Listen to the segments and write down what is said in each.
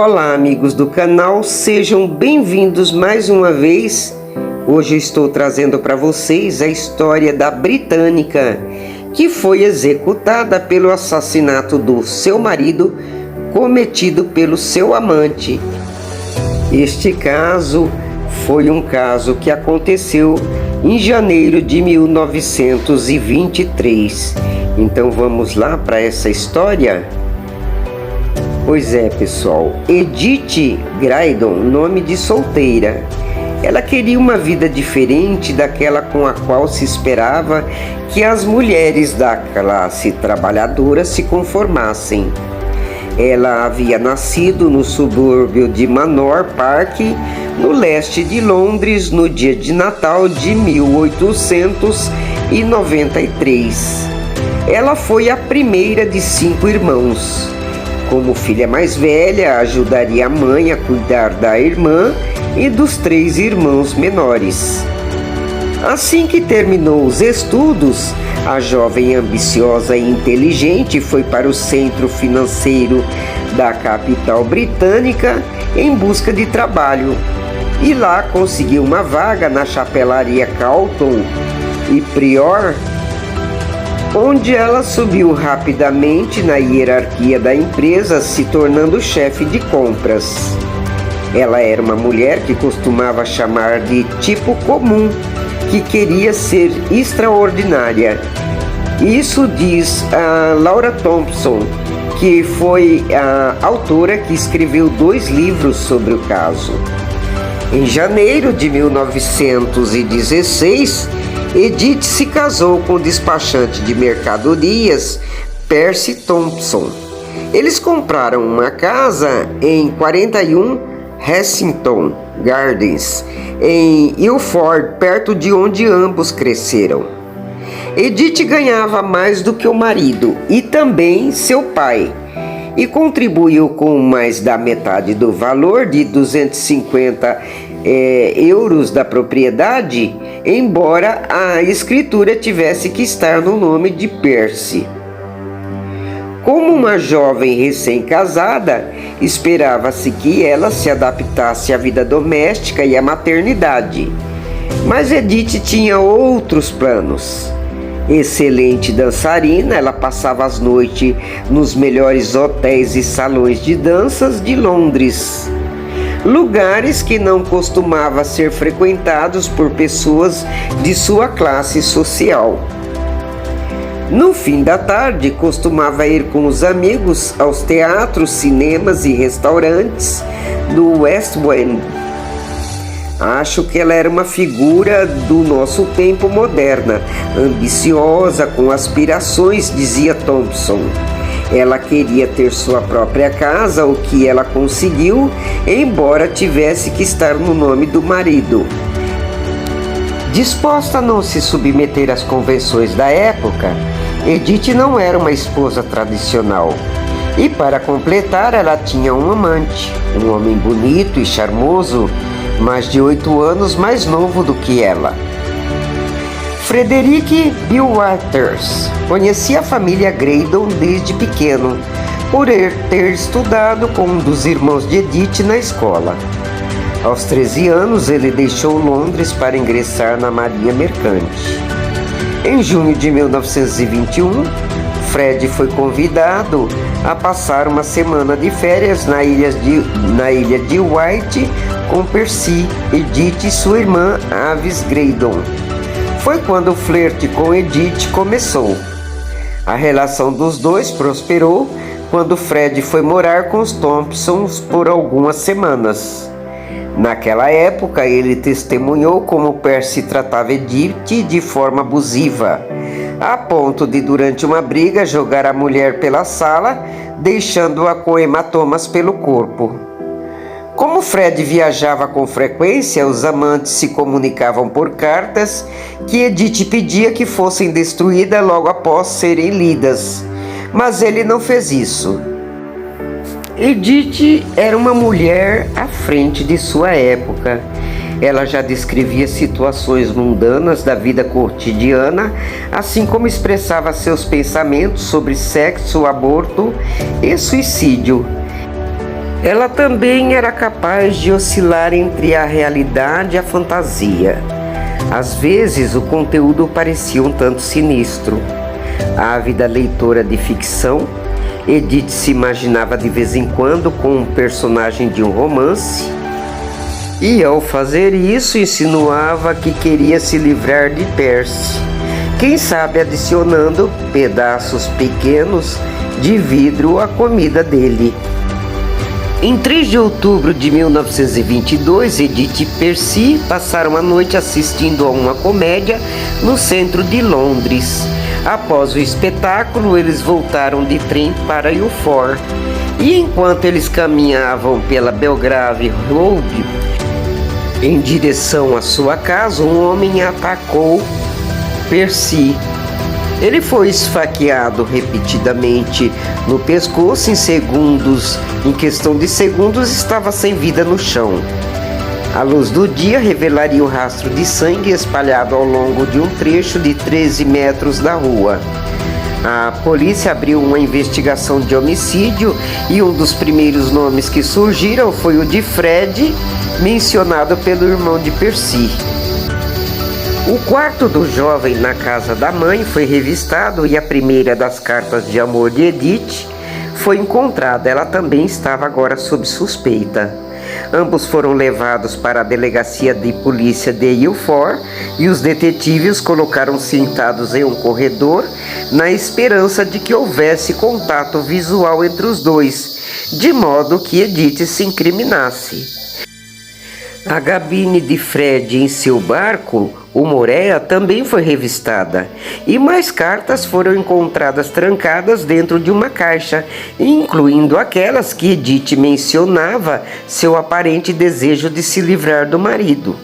Olá, amigos do canal, sejam bem-vindos mais uma vez. Hoje eu estou trazendo para vocês a história da britânica que foi executada pelo assassinato do seu marido cometido pelo seu amante. Este caso foi um caso que aconteceu em janeiro de 1923. Então vamos lá para essa história? Pois é, pessoal, Edith Graydon, nome de solteira. Ela queria uma vida diferente daquela com a qual se esperava que as mulheres da classe trabalhadora se conformassem. Ela havia nascido no subúrbio de Manor Park, no leste de Londres, no dia de Natal de 1893. Ela foi a primeira de 5 irmãos. Como filha mais velha, ajudaria a mãe a cuidar da irmã e dos 3 irmãos menores. Assim que terminou os estudos, a jovem ambiciosa e inteligente foi para o centro financeiro da capital britânica em busca de trabalho. E lá conseguiu uma vaga na chapelaria Carlton e Prior, onde ela subiu rapidamente na hierarquia da empresa, se tornando chefe de compras. Ela era uma mulher que costumava chamar de tipo comum, que queria ser extraordinária. Isso diz a Laura Thompson, que foi a autora que escreveu 2 livros sobre o caso. Em janeiro de 1916, Edith se casou com o despachante de mercadorias Percy Thompson. Eles compraram uma casa em 41 Hessington Gardens, em Ilford, perto de onde ambos cresceram. Edith ganhava mais do que o marido e também seu pai, e contribuiu com mais da metade do valor de 250 euros da propriedade, embora a escritura tivesse que estar no nome de Percy. Como uma jovem recém-casada, esperava-se que ela se adaptasse à vida doméstica e à maternidade. Mas Edith tinha outros planos. Excelente dançarina, ela passava as noites nos melhores hotéis e salões de danças de Londres, lugares que não costumavam ser frequentados por pessoas de sua classe social. No fim da tarde, costumava ir com os amigos aos teatros, cinemas e restaurantes do West End. Acho que ela era uma figura do nosso tempo moderna, ambiciosa, com aspirações, dizia Thompson. Ela queria ter sua própria casa, o que ela conseguiu, embora tivesse que estar no nome do marido. Disposta a não se submeter às convenções da época, Edith não era uma esposa tradicional. E para completar, ela tinha um amante, um homem bonito e charmoso, mais de 8 anos mais novo do que ela. Frederick Bill Waters conhecia a família Graydon desde pequeno, por ter estudado com um dos irmãos de Edith na escola. Aos 13 anos, ele deixou Londres para ingressar na Marinha Mercante. Em junho de 1921, Fred foi convidado a passar uma semana de férias na ilha de White com Percy, Edith e sua irmã Avis Graydon. Foi quando o flerte com Edith começou. A relação dos dois prosperou quando Fred foi morar com os Thompsons por algumas semanas. Naquela época, ele testemunhou como Percy tratava Edith de forma abusiva, a ponto de, durante uma briga, jogar a mulher pela sala, deixando-a com hematomas pelo corpo. Como Fred viajava com frequência, os amantes se comunicavam por cartas que Edith pedia que fossem destruídas logo após serem lidas, mas ele não fez isso. Edith era uma mulher à frente de sua época. Ela já descrevia situações mundanas da vida cotidiana, assim como expressava seus pensamentos sobre sexo, aborto e suicídio. Ela também era capaz de oscilar entre a realidade e a fantasia. Às vezes, o conteúdo parecia um tanto sinistro. Ávida leitora de ficção, Edith se imaginava de vez em quando com um personagem de um romance, e ao fazer isso insinuava que queria se livrar de Percy, quem sabe adicionando pedaços pequenos de vidro à comida dele. Em 3 de outubro de 1922, Edith e Percy passaram a noite assistindo a uma comédia no centro de Londres. Após o espetáculo, eles voltaram de trem para Ilford. E enquanto eles caminhavam pela Belgrave Road em direção à sua casa, um homem atacou Percy. Ele foi esfaqueado repetidamente no pescoço em questão de segundos estava sem vida no chão. A luz do dia revelaria o rastro de sangue espalhado ao longo de um trecho de 13 metros da rua. A polícia abriu uma investigação de homicídio e um dos primeiros nomes que surgiram foi o de Fred, mencionado pelo irmão de Percy. O quarto do jovem na casa da mãe foi revistado e a primeira das cartas de amor de Edith foi encontrada. Ela também estava agora sob suspeita. Ambos foram levados para a delegacia de polícia de Ilford e os detetives os colocaram sentados em um corredor na esperança de que houvesse contato visual entre os dois, de modo que Edith se incriminasse. A gabine de Fred em seu barco, o Morea, também foi revistada e mais cartas foram encontradas trancadas dentro de uma caixa, incluindo aquelas que Edith mencionava seu aparente desejo de se livrar do marido.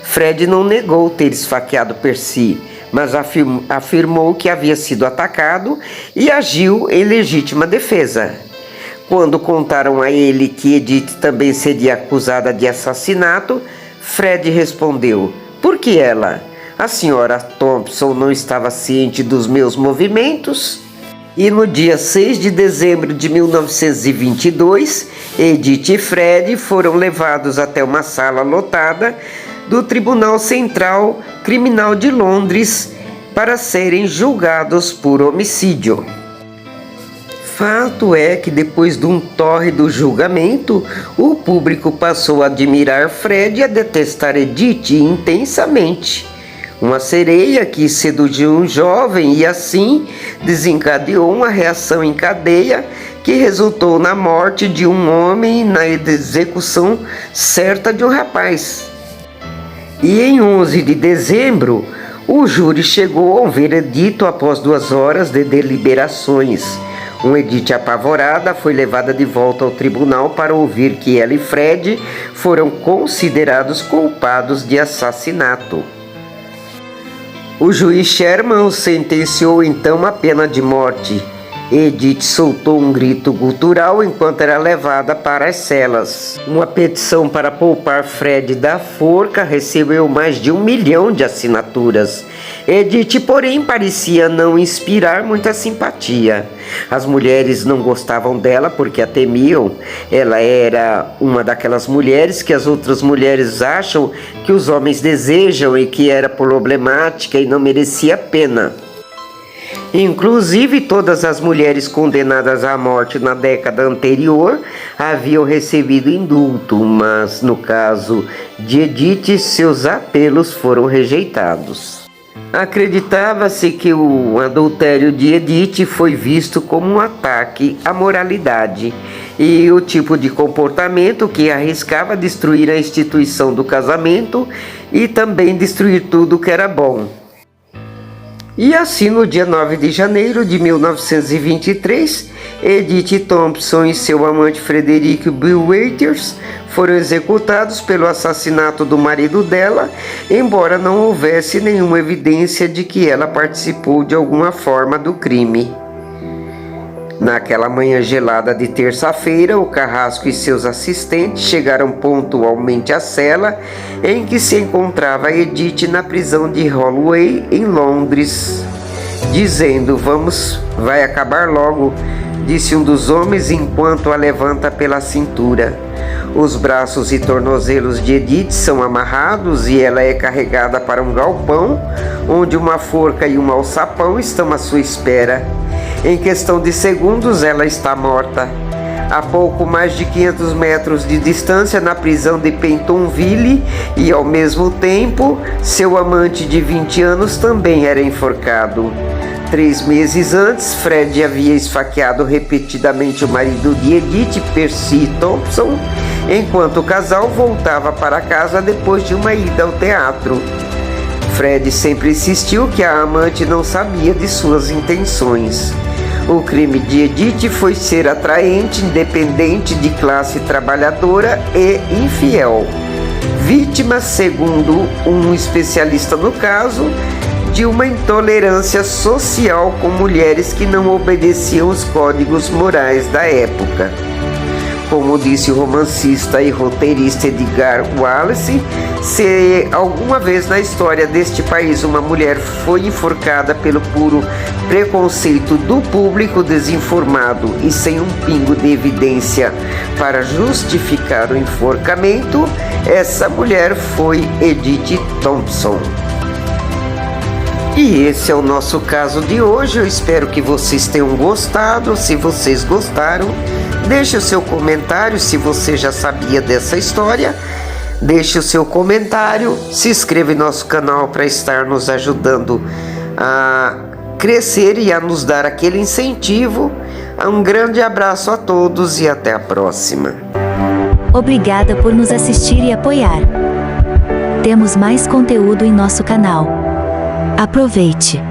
Fred não negou ter esfaqueado Percy, mas afirmou que havia sido atacado e agiu em legítima defesa. Quando contaram a ele que Edith também seria acusada de assassinato, Fred respondeu: "Por que ela? A senhora Thompson não estava ciente dos meus movimentos?" E no dia 6 de dezembro de 1922, Edith e Fred foram levados até uma sala lotada do Tribunal Central Criminal de Londres para serem julgados por homicídio. Fato é que depois de um tórrido julgamento, o público passou a admirar Fred e a detestar Edith intensamente. Uma sereia que seduziu um jovem e assim desencadeou uma reação em cadeia que resultou na morte de um homem e na execução certa de um rapaz. E em 11 de dezembro, o júri chegou a um veredito após 2 horas de deliberações. Edith apavorada foi levada de volta ao tribunal para ouvir que ela e Fred foram considerados culpados de assassinato. O juiz Sherman o sentenciou então à pena de morte. Edith soltou um grito gutural enquanto era levada para as celas. Uma petição para poupar Fred da forca recebeu mais de 1 milhão de assinaturas. Edith, porém, parecia não inspirar muita simpatia. As mulheres não gostavam dela porque a temiam. Ela era uma daquelas mulheres que as outras mulheres acham que os homens desejam e que era problemática e não merecia pena. Inclusive, todas as mulheres condenadas à morte na década anterior haviam recebido indulto, mas no caso de Edith, seus apelos foram rejeitados. Acreditava-se que o adultério de Edith foi visto como um ataque à moralidade e o tipo de comportamento que arriscava destruir a instituição do casamento e também destruir tudo que era bom. E assim, no dia 9 de janeiro de 1923, Edith Thompson e seu amante Frederick Bill Waiters foram executados pelo assassinato do marido dela, embora não houvesse nenhuma evidência de que ela participou de alguma forma do crime. Naquela manhã gelada de terça-feira, o Carrasco e seus assistentes chegaram pontualmente à cela em que se encontrava Edith na prisão de Holloway, em Londres. dizendo: vai acabar logo, disse um dos homens enquanto a levanta pela cintura. Os braços e tornozelos de Edith são amarrados e ela é carregada para um galpão, onde uma forca e um alçapão estão à sua espera. Em questão de segundos, ela está morta. A pouco mais de 500 metros de distância, na prisão de Pentonville, e ao mesmo tempo, seu amante de 20 anos também era enforcado. 3 meses antes, Fred havia esfaqueado repetidamente o marido de Edith, Percy Thompson, enquanto o casal voltava para casa depois de uma ida ao teatro. Fred sempre insistiu que a amante não sabia de suas intenções. O crime de Edith foi ser atraente, independente, de classe trabalhadora e infiel. Vítima, segundo um especialista no caso, de uma intolerância social com mulheres que não obedeciam os códigos morais da época. Como disse o romancista e roteirista Edgar Wallace, se alguma vez na história deste país uma mulher foi enforcada pelo puro preconceito do público desinformado e sem um pingo de evidência para justificar o enforcamento, essa mulher foi Edith Thompson. E esse é o nosso caso de hoje. Eu espero que vocês tenham gostado. Se vocês gostaram, deixe o seu comentário. Se você já sabia dessa história, deixe o seu comentário. Se inscreva em nosso canal para estar nos ajudando a crescer e a nos dar aquele incentivo. Um grande abraço a todos e até a próxima. Obrigada por nos assistir e apoiar. Temos mais conteúdo em nosso canal. Aproveite!